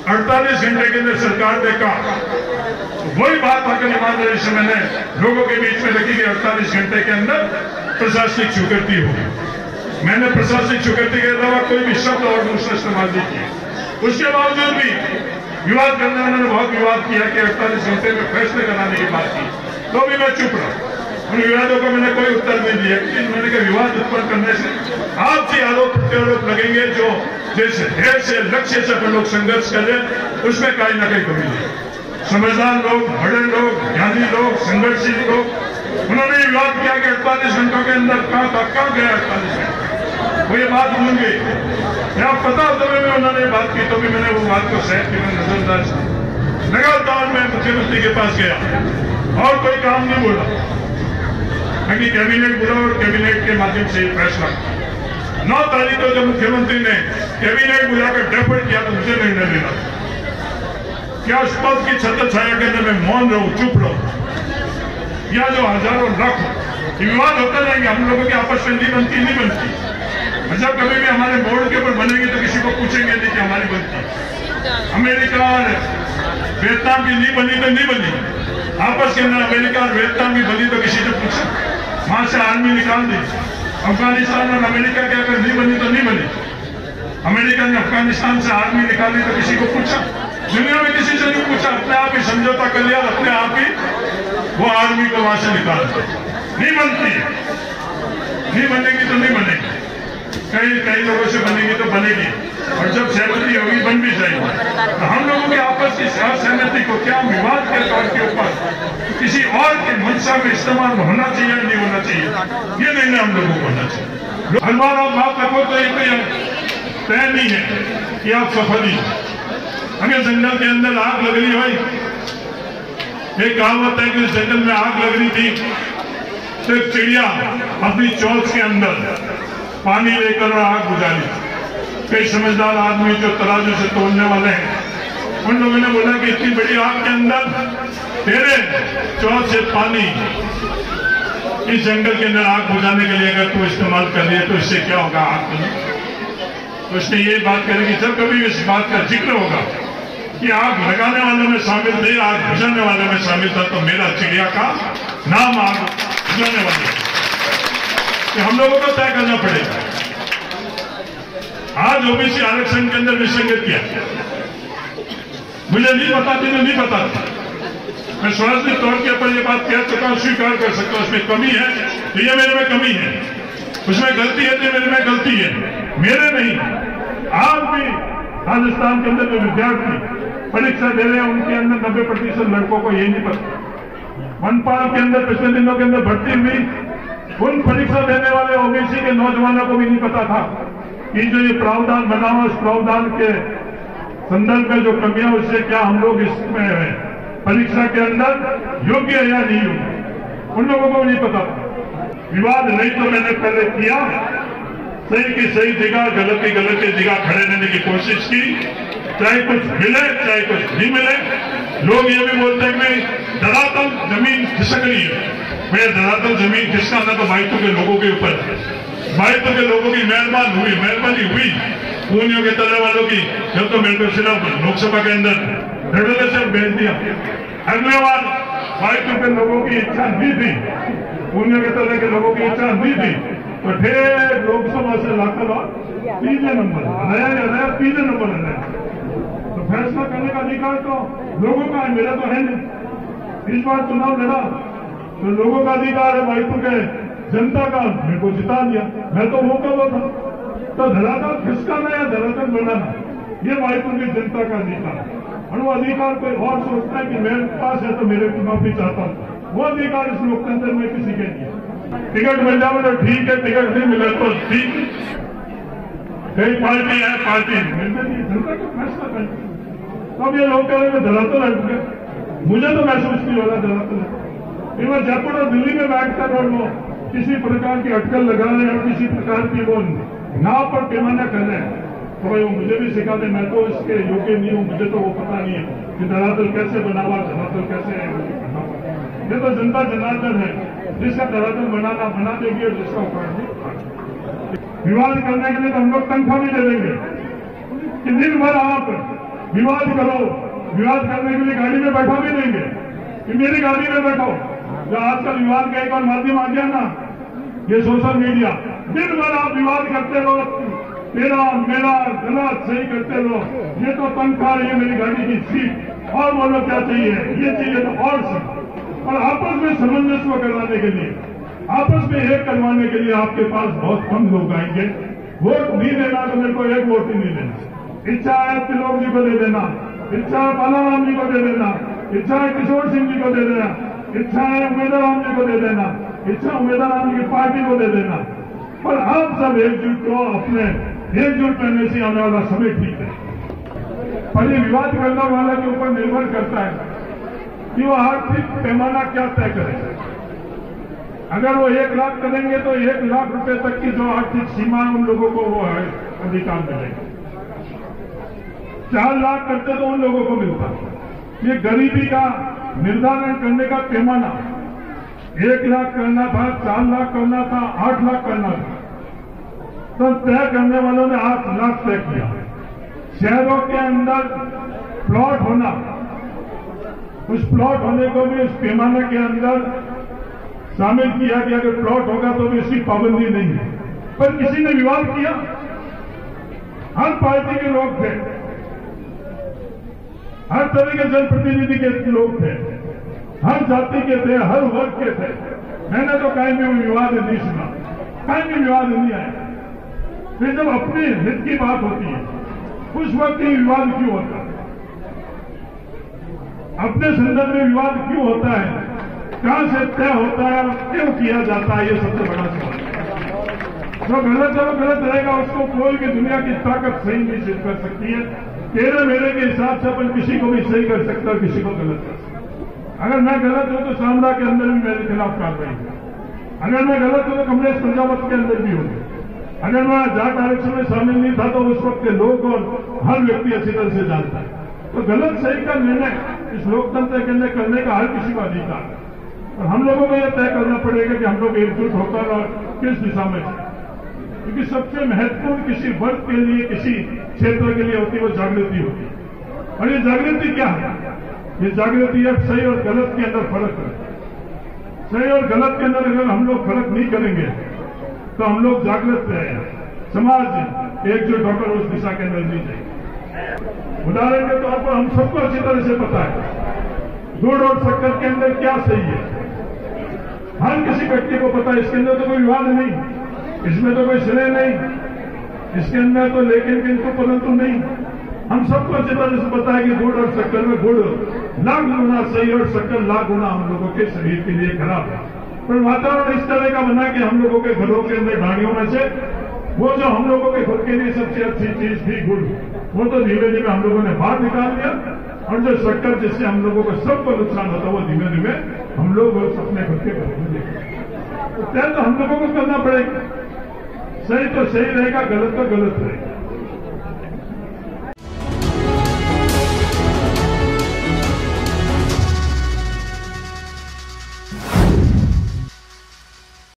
48 घंटे के अंदर सरकार ने कहा, वही बात आकर ईमानदारी से मैंने लोगों के बीच में रखी कि 48 घंटे के अंदर प्रशासनिक स्वीकृति होगी। मैंने प्रशासनिक स्वीकृति के अलावा कोई भी शब्द और दूसरा इस्तेमाल नहीं किया। उसके बावजूद भी विवाद करने वालों ने बहुत विवाद किया कि 48 घंटे में फैसले कराने की बात की, तो भी मैं चुप रहा। उन विवादों को मैंने कोई उत्तर नहीं दिया, लेकिन मैंने कहा विवाद उत्पन्न करने से आपसी आरोप प्रत्यारोप लगेंगे, जो जिस ध्येय से लक्ष्य से अपन लोग संघर्ष कर रहे हैं उसमें कहीं ना कहीं कमी नहीं। समझदार लोग, बड़े लोग, ज्ञानी लोग, संघर्षशील लोग, उन्होंने विवाद किया कि 48 घंटों के अंदर कहाँ गया 48 घंटे, वो ये बात भूल गई। या पता होते हुए उन्होंने बात की तो भी मैंने वो बात को सहज की, मैंने नजरअंदाज। लगातार मैं मुख्यमंत्री के पास गया और कोई काम नहीं बोला, बाकी कैबिनेट बुला और कैबिनेट के माध्यम से फैसला 9 तारीख को जब मुख्यमंत्री ने कैबिनेट बुलाकर डेफर किया तो मुझे निर्णय लेना क्या उस पद की छत्र छाया के अंदर मैं मौन रहूं, चुप रहूं, या जो हजारों लाख विवाद होता रहेंगे, हम लोगों की आपस में नहीं बनती। जब कभी भी हमारे बोर्ड के ऊपर बनेगी तो किसी को पूछेंगे नहीं कि हमारी बनती। अमेरिका और वियतनाम की नहीं बनी तो नहीं बनी, आपस के अंदर अमेरिका और वियतनाम की बनी तो किसी ने पूछा, वहां से आर्मी निकाल दी। अफगानिस्तान और अमेरिका के अगर नहीं बनी तो नहीं बनी, अमेरिका ने अफगानिस्तान से आर्मी निकाली तो किसी को पूछा? दुनिया में किसी से नहीं पूछा, अपने आप ही समझौता कर लिया, अपने आप ही वो आर्मी को वहां से निकाल दिया। नहीं बनती, नहीं बनेगी तो नहीं बनेगी, कई लोगों से बनेगी तो बनेगी, और जब सहमति होगी बन भी जाएगी। तो हम लोगों के आपस की सहमति को क्या विवाद के तौर के ऊपर किसी और के मंशा में इस्तेमाल होना चाहिए या नहीं होना चाहिए, ये निर्णय हम लोगों को होना चाहिए। हर बार आप बात रखो तो ये तय नहीं है कि आप सफल ही। अगर जंगल के अंदर आग लग रही भाई, एक कहावत है कि जंगल में आग लग रही थी तो एक चिड़िया अपनी चोंच के अंदर पानी लेकर और आग बुझानी। कई समझदार आदमी जो तराजू से तोड़ने वाले हैं, उन लोगों ने बोला कि इतनी बड़ी आग के अंदर तेरे चोंच से पानी इस जंगल के अंदर आग बुझाने के लिए अगर तू इस्तेमाल कर लिए तो इससे क्या होगा आग में? तो उसने ये बात करी कि जब कभी इस बात का जिक्र होगा कि आग लगाने वाले में शामिल थे, आग बुझाने वाले में शामिल था, तो मेरा चिड़िया का नाम आग बुझाने वाले, कि हम लोगों को तय करना पड़ेगा। आज ओबीसी आरक्षण के अंदर विसंगत किया, मुझे नहीं पता थी, नहीं पता था। मैं स्वाभाविक तौर के ऊपर ये बात कह चुका हूं, स्वीकार कर सकता हूं, उसमें कमी है तो ये मेरे में कमी है, उसमें गलती है तो मेरे में गलती है, मेरे नहीं। आज भी राजस्थान के अंदर जो विद्यार्थी परीक्षा दे रहे हैं उनके अंदर 90% लड़कों को ये नहीं पता। मनपाल के अंदर पिछले दिनों के अंदर भर्ती हुई, उन परीक्षा देने वाले ओबीसी के नौजवानों को भी नहीं पता था कि जो ये प्रावधान बना हुआ, उस प्रावधान के संदर्भ में जो कमियां, उससे क्या हम लोग इसमें परीक्षा के अंदर योग्य है या नहीं योग्य, उन लोगों को भी नहीं पता था। विवाद नहीं तो मैंने पहले किया, सही की सही जगह, गलत की गलत की जगह खड़े रहने की कोशिश की, चाहे कुछ मिले चाहे कुछ नहीं मिले। लोग ये भी बोलते हैं कि धरातल जमीन खिसक रही है, भैया धरातल जमीन खिसकाना तो बाइतों के लोगों के ऊपर है। बाइतों के लोगों की मेहरबानी हुई पूनियों के तले वालों की, जब तो मेरे को सिर्फ लोकसभा के अंदर धड़ल्ले से भेज दिया। अगले बार बाइतों के लोगों की इच्छा नहीं थी, पूनियों के तले के लोगों की इच्छा नहीं थी, तो ढेर लोकसभा से लाकर 3 नंबर आया 3 नंबर है। तो फैसला करने का अधिकार तो लोगों का है, मेरा तो है नहीं। इस बार चुनाव लड़ा तो लोगों का अधिकार है, भाई के जनता का, मेरे को जिता दिया, मैं तो वो कर था। तो धरातल खिसकाना या धरातल बढ़ाना, ये भाईपुर की जनता का अधिकार है, और वो अधिकार कोई और सोचता है कि मेरे पास है तो मेरे को माफी चाहता हूं, वो अधिकार इस लोकतंत्र में किसी के नहीं। टिकट मिल जाए तो ठीक है, टिकट नहीं मिले तो ठीक। कई पार्टी है, पार्टी मिलते नहीं, जनता को फैसला करती। अब ये लोग कह रहे हैं धरातल हट गए, मुझे तो महसूस नहीं हो रहा धरातल। फिर मैं जयपुर और दिल्ली में बैठकर और वो किसी प्रकार की अटकल लगा रहे हैं और किसी प्रकार की वो नाव पर पैमाना कर रहे हैं, तो भाई वो मुझे भी सिखा दे, मैं तो इसके योग्य नहीं हूं, मुझे तो वो पता नहीं है कि धरातल कैसे बना हुआ, धरातल कैसे है। ये तो जनता जनार्दन है, जिसका धरातल बनाना बना देगी और जिसका उखाड़ विवाद करने के लिए तो हम लोग तनख्वाह भी दे देंगे कि दिन भर आप विवाद करो, विवाद करने के लिए गाड़ी में बैठा भी देंगे कि मेरी गाड़ी में बैठो। जो आजकल विवाद का एक और माध्यम आ गया ना, ये सोशल मीडिया, दिन भर आप विवाद करते रहो, तेरा मेरा गला सही करते रहो, ये तो तनख्वाह है मेरी गाड़ी की सीट, और बोलो क्या चाहिए, ये चाहिए तो और सब। और आपस में सामंजस्य करवाने के लिए, आपस में एक करवाने के लिए आपके पास बहुत कम लोग आएंगे। वोट नहीं देना तो मेरे को एक वोट ही नहीं देना, इच्छा है त्रिलोक जी को दे देना, इच्छा है बालाराम जी को दे देना, इच्छा है किशोर सिंह जी को दे देना, इच्छा है उमेदराम जी को दे देना, इच्छा उमेदराम जी की पार्टी को दे देना। पर आप सब एकजुट हो, अपने एकजुट करने से आने वाला समय ठीक है। पर ये विवाद करने वाला के ऊपर निर्भर करता है कि वो आर्थिक पैमाना क्या तय करेगा। अगर वो 1 लाख करेंगे तो 1 लाख रुपए तक की जो आर्थिक सीमा है उन लोगों को वो है अधिकार मिलेगा। 4 लाख करते तो उन लोगों को मिलता। ये गरीबी का निर्धारण करने का पैमाना 1 लाख करना था, 4 लाख करना था, 8 लाख करना था, तो तय करने वालों ने 8 लाख तय किया। शहरों के अंदर प्लॉट होना, उस प्लॉट होने को भी उस पैमाने के अंदर शामिल किया कि अगर प्लॉट होगा तो भी इसकी पाबंदी नहीं है। पर किसी ने विवाद किया, हर पार्टी के लोग थे, हर तरह के जनप्रतिनिधि के लोग थे, हर जाति के थे, हर वर्ग के थे। मैंने तो कहीं भी विवाद नहीं सुना, कहीं भी विवाद नहीं आया। फिर जब अपने हित की बात होती है उस वक्त ही विवाद क्यों होता है? अपने संदर्भ में विवाद क्यों होता है? कहां से तय होता है और क्यों किया जाता है? ये सबसे बड़ा सवाल है। जो गलत है वो गलत रहेगा, उसको कोई भी दुनिया की ताकत सही नहीं सिद्ध कर सकती है। तेरे मेरे के हिसाब से अपन किसी को भी सही कर सकता है, किसी को गलत कर सकता। अगर मैं गलत हूं तो शानदा के अंदर भी मेरे खिलाफ कार्रवाई होगी। अगर मैं गलत हूं तो कमलेश प्रजापत के अंदर भी होगी। अगर मैं जाट आरक्षण में शामिल नहीं था तो उस वक्त के लोग और हर व्यक्ति अच्छी तरह से जानता है। तो गलत सही का निर्णय इस लोकतंत्र के अंदर करने का हर किसी का अधिकार है। और हम लोगों को यह तय करना पड़ेगा कि हम लोग एकजुट होकर और किस दिशा में, क्योंकि सबसे महत्वपूर्ण किसी वर्ग के लिए, किसी क्षेत्र के लिए होती है वो जागृति होती है। और ये जागृति क्या है? ये जागृति है सही और गलत के अंदर फर्क है। सही और गलत के अंदर अगर हम लोग फर्क नहीं करेंगे तो हम लोग जागृत रहे, समाज एकजुट होकर उस दिशा के अंदर नहीं जाएंगे। उदाहरण के तौर पर हम सबको अच्छी तरह से पता है गुड़ और शक्कर के अंदर क्या सही है, हर किसी व्यक्ति को पता है। इसके अंदर तो कोई विवाद नहीं, इसमें तो कोई श्रेय नहीं, इसके अंदर तो लेकिन किंतु परंतु नहीं। हम सबको अच्छी तरह से पता है कि गुड़ और शक्कर में गुड़ लाख गुना सही और शक्कर लाख गुना हम लोगों के शरीर के लिए खराब है। पर वातावरण इस तरह का बना कि हम लोगों के घरों के अंदर ढाणियों में से वो जो हम लोगों के खुद के लिए सबसे अच्छी चीज थी गुड़, वो तो धीरे धीरे हम लोगों ने बाहर निकाल दिया। और जो शक्कर जिससे हम लोगों को सबको नुकसान होता वो धीमे धीमे हम लोग अपने खुद के घरों में देखते। तो तय तो हम लोगों को करना पड़ेगा। सही तो सही रहेगा, गलत तो गलत रहेगा।